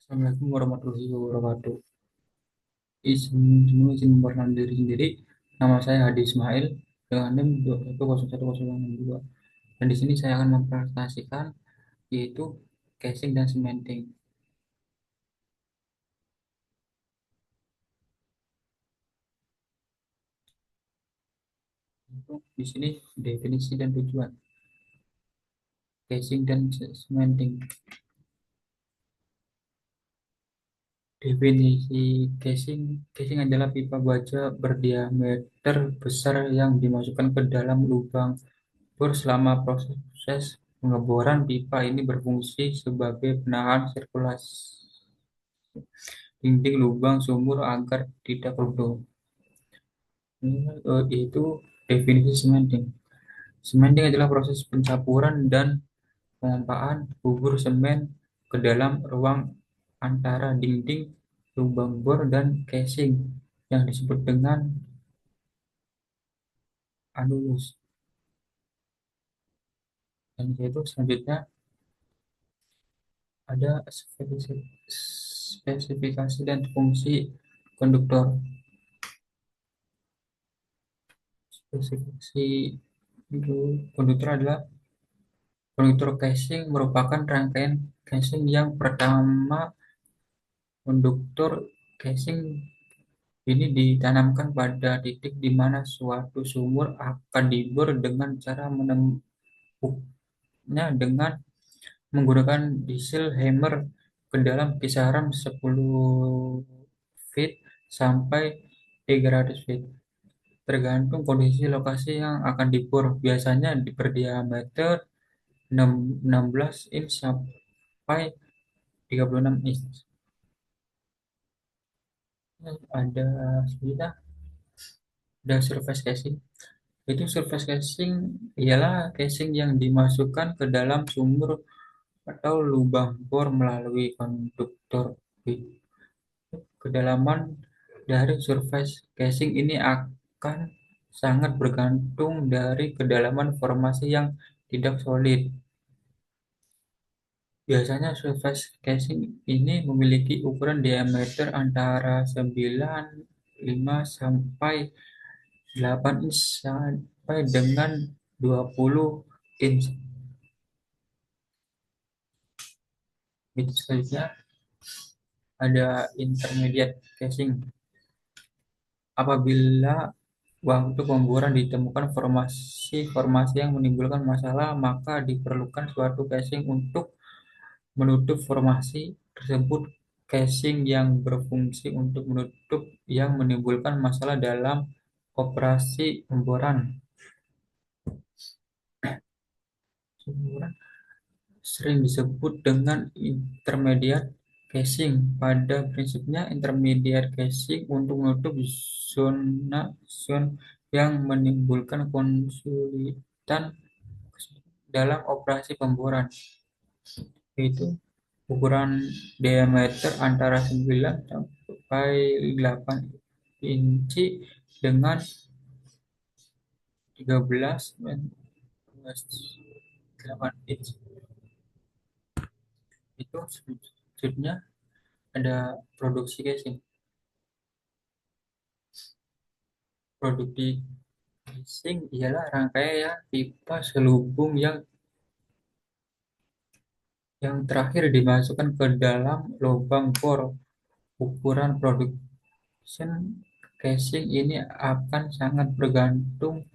Assalamualaikum warahmatullahi wabarakatuh. Izin memperkenalkan diri sendiri. Nama saya Hadi Ismail dengan NIM 2101062. Dan di sini saya akan mempresentasikan yaitu casing dan cementing. Untuk di sini definisi dan tujuan casing dan cementing. Definisi casing adalah pipa baja berdiameter besar yang dimasukkan ke dalam lubang bor selama proses pengeboran. Pipa ini berfungsi sebagai penahan sirkulasi dinding lubang sumur agar tidak runtuh. Itu definisi cementing. Cementing adalah proses pencampuran dan pengompaan bubur semen ke dalam ruang antara dinding lubang bor dan casing yang disebut dengan anulus. Dan itu selanjutnya ada spesifikasi dan fungsi konduktor. Spesifikasi itu konduktor adalah konduktor casing merupakan rangkaian casing yang pertama. Konduktor casing ini ditanamkan pada titik di mana suatu sumur akan dibor dengan cara menembuknya dengan menggunakan diesel hammer ke dalam kisaran 10 feet sampai 300 feet. Tergantung kondisi lokasi yang akan dibor. Biasanya berdiameter 16 inch sampai 36 inch. Ada sebenarnya ada surface casing. Itu surface casing ialah casing yang dimasukkan ke dalam sumur atau lubang bor melalui konduktor. Kedalaman dari surface casing ini akan sangat bergantung dari kedalaman formasi yang tidak solid. Biasanya surface casing ini memiliki ukuran diameter antara 9,5 sampai 8 inch sampai dengan 20 inch. Itu selanjutnya ada intermediate casing. Apabila waktu pemboran ditemukan formasi-formasi yang menimbulkan masalah, maka diperlukan suatu casing untuk menutup formasi tersebut. Casing yang berfungsi untuk menutup yang menimbulkan masalah dalam operasi pemboran. Sering disebut dengan intermediate casing. Pada prinsipnya, intermediate casing untuk menutup zona yang menimbulkan kesulitan dalam operasi pemboran, yaitu ukuran diameter antara 9 sampai 8 inci dengan 13 8 inci. Itu selanjutnya ada produksi casing. Produksi casing ialah rangkaian pipa selubung yang terakhir dimasukkan ke dalam lubang bor. Ukuran production casing ini akan sangat bergantung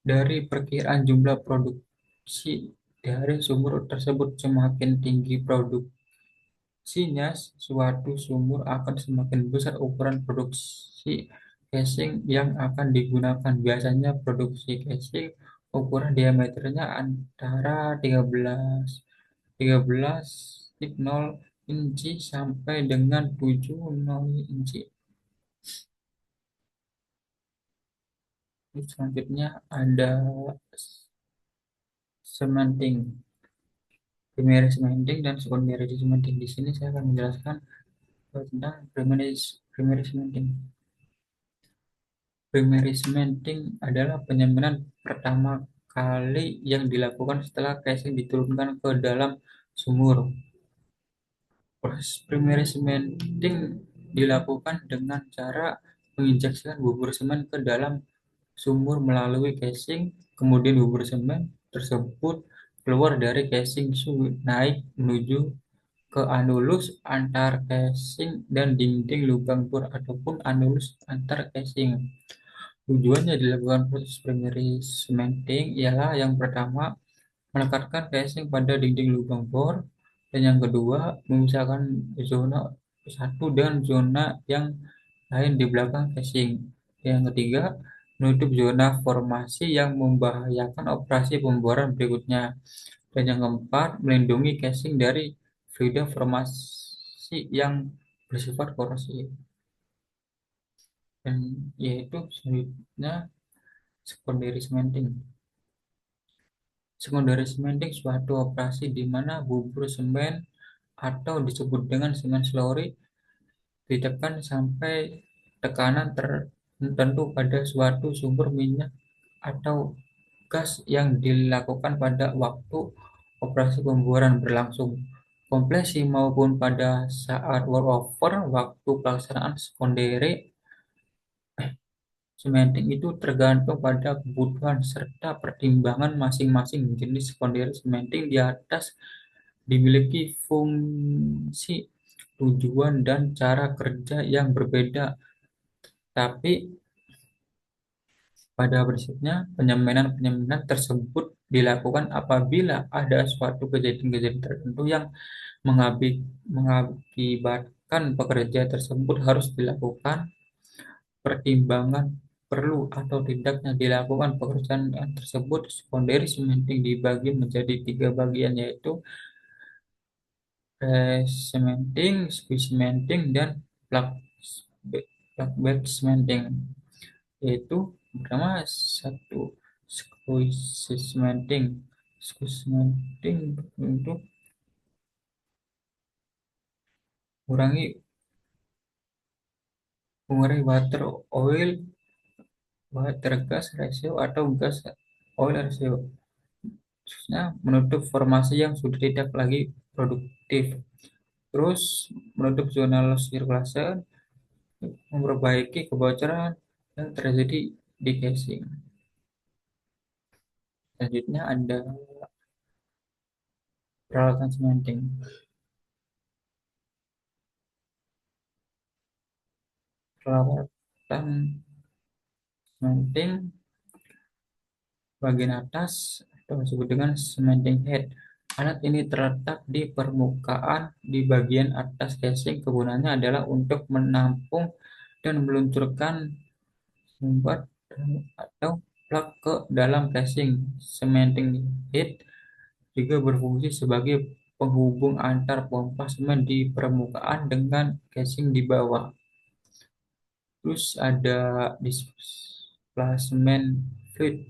dari perkiraan jumlah produksi dari sumur tersebut. Semakin tinggi produksinya suatu sumur, akan semakin besar ukuran produksi casing yang akan digunakan. Biasanya produksi casing ukuran diameternya antara 13,0 inci sampai dengan 70 inci. Terus selanjutnya ada cementing, primary cementing dan secondary cementing. Di sini saya akan menjelaskan tentang primary cementing. Primary cementing adalah penyemanan pertama kali yang dilakukan setelah casing diturunkan ke dalam sumur. Proses primary cementing dilakukan dengan cara menginjeksikan bubur semen ke dalam sumur melalui casing, kemudian bubur semen tersebut keluar dari casing naik menuju ke anulus antar casing dan dinding lubang bor ataupun anulus antar casing. Tujuannya dilakukan proses primary cementing ialah yang pertama melekatkan casing pada dinding lubang bor, dan yang kedua memisahkan zona satu dan zona yang lain di belakang casing. Yang ketiga, menutup zona formasi yang membahayakan operasi pemboran berikutnya. Dan yang keempat, melindungi casing dari fluida formasi yang bersifat korosif. Dan yaitu selanjutnya secondary cementing. Secondary cementing suatu operasi di mana bubur semen atau disebut dengan semen slurry ditekan sampai tekanan tertentu pada suatu sumber minyak atau gas yang dilakukan pada waktu operasi pemboran berlangsung. Kompresi maupun pada saat workover, waktu pelaksanaan secondary cementing itu tergantung pada kebutuhan serta pertimbangan masing-masing jenis secondary cementing di atas dimiliki fungsi, tujuan, dan cara kerja yang berbeda. Tapi pada prinsipnya penyemanan-penyemanan tersebut dilakukan apabila ada suatu kejadian-kejadian tertentu yang mengakibatkan pekerja tersebut harus dilakukan. Pertimbangan perlu atau tidaknya dilakukan pekerjaan tersebut. Secondary cementing dibagi menjadi tiga bagian, yaitu cementing, squeeze cementing, dan plug plug bed cementing. Yaitu pertama, satu, squeeze cementing. Squeeze cementing untuk mengurangi mengurangi water gas ratio atau gas oil ratio, khususnya menutup formasi yang sudah tidak lagi produktif. Terus menutup zona loss sirkulasi, memperbaiki kebocoran yang terjadi di casing. Selanjutnya ada peralatan cementing. Peralatan cementing bagian atas atau disebut dengan cementing head. Alat ini terletak di permukaan di bagian atas casing. Kegunaannya adalah untuk menampung dan meluncurkan sumbat atau plug ke dalam casing. Cementing head juga berfungsi sebagai penghubung antar pompa semen di permukaan dengan casing di bawah. Terus ada displacement fluid.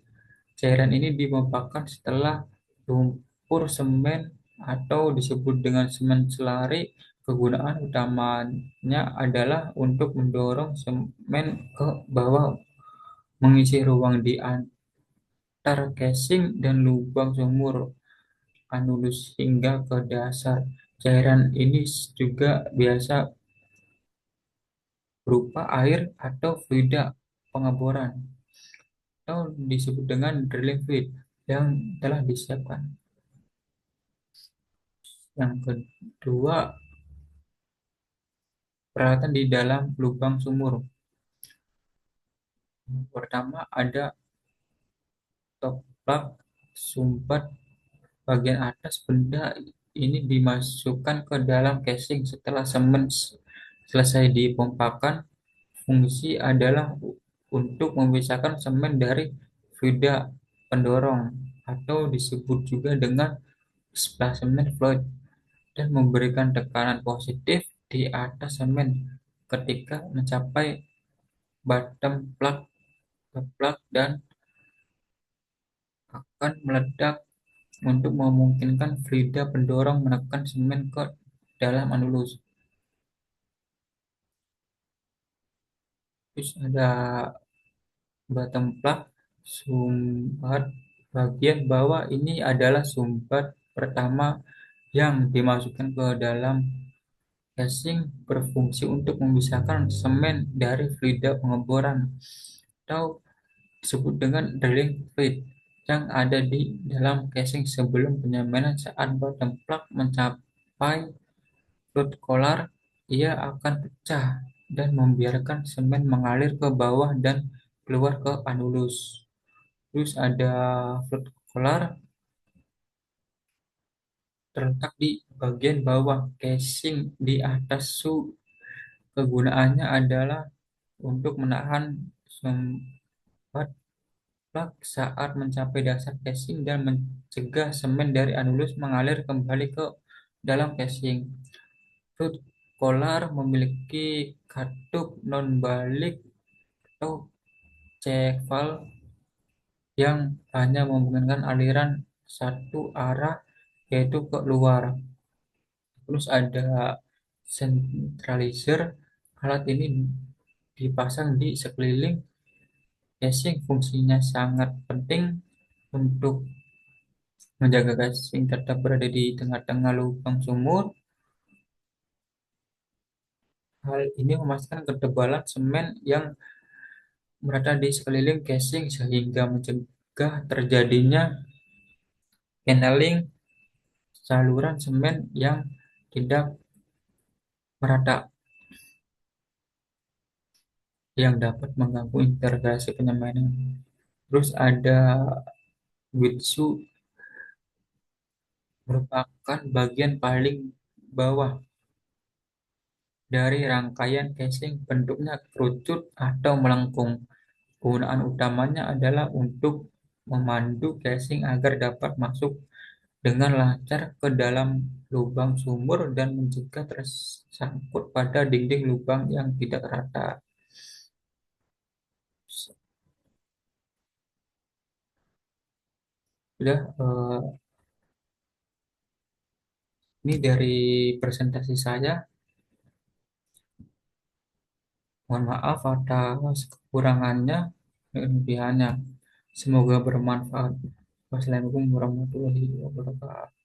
Cairan ini dipompakan setelah lumpur semen atau disebut dengan semen selari. Kegunaan utamanya adalah untuk mendorong semen ke bawah, mengisi ruang di antar casing dan lubang sumur anulus hingga ke dasar. Cairan ini juga biasa berupa air atau fluida pengeboran atau disebut dengan drilling fluid yang telah disiapkan. Yang kedua, peralatan di dalam lubang sumur. Pertama ada top plug sumbat bagian atas. Benda ini dimasukkan ke dalam casing setelah semen selesai dipompakan. Fungsi adalah untuk memisahkan semen dari fluida pendorong atau disebut juga dengan displacement fluid, dan memberikan tekanan positif di atas semen ketika mencapai bottom plug dan akan meledak untuk memungkinkan fluida pendorong menekan semen ke dalam anulus. Terus ada bottom plug sumbat bagian bawah. Ini adalah sumbat pertama yang dimasukkan ke dalam Casing berfungsi untuk memisahkan semen dari fluida pengeboran atau disebut dengan drilling fluid yang ada di dalam casing sebelum penyemanan. Saat bottom plug mencapai float collar, ia akan pecah dan membiarkan semen mengalir ke bawah dan keluar ke anulus. Terus ada float collar terletak di bagian bawah casing di atas su. Kegunaannya adalah untuk menahan sumbat plak saat mencapai dasar casing dan mencegah semen dari anulus mengalir kembali ke dalam casing. Root collar memiliki katup non-balik atau check valve yang hanya memungkinkan aliran satu arah, yaitu ke luar. Terus ada centralizer. Alat ini dipasang di sekeliling casing. Fungsinya sangat penting untuk menjaga gasing tetap berada di tengah-tengah lubang sumur. Hal ini memastikan ketebalan semen yang merata di sekeliling casing sehingga mencegah terjadinya channeling saluran semen yang tidak merata yang dapat mengganggu integrasi penyemanan. Terus ada wetsuit merupakan bagian paling bawah dari rangkaian casing, bentuknya kerucut atau melengkung. Kegunaan utamanya adalah untuk memandu casing agar dapat masuk dengan lancar ke dalam lubang sumur dan mencegah tersangkut pada dinding lubang yang tidak rata. Sudah, ini dari presentasi saya. Mohon maaf atas kekurangannya dan kelebihannya. Semoga bermanfaat. Wassalamualaikum warahmatullahi wabarakatuh.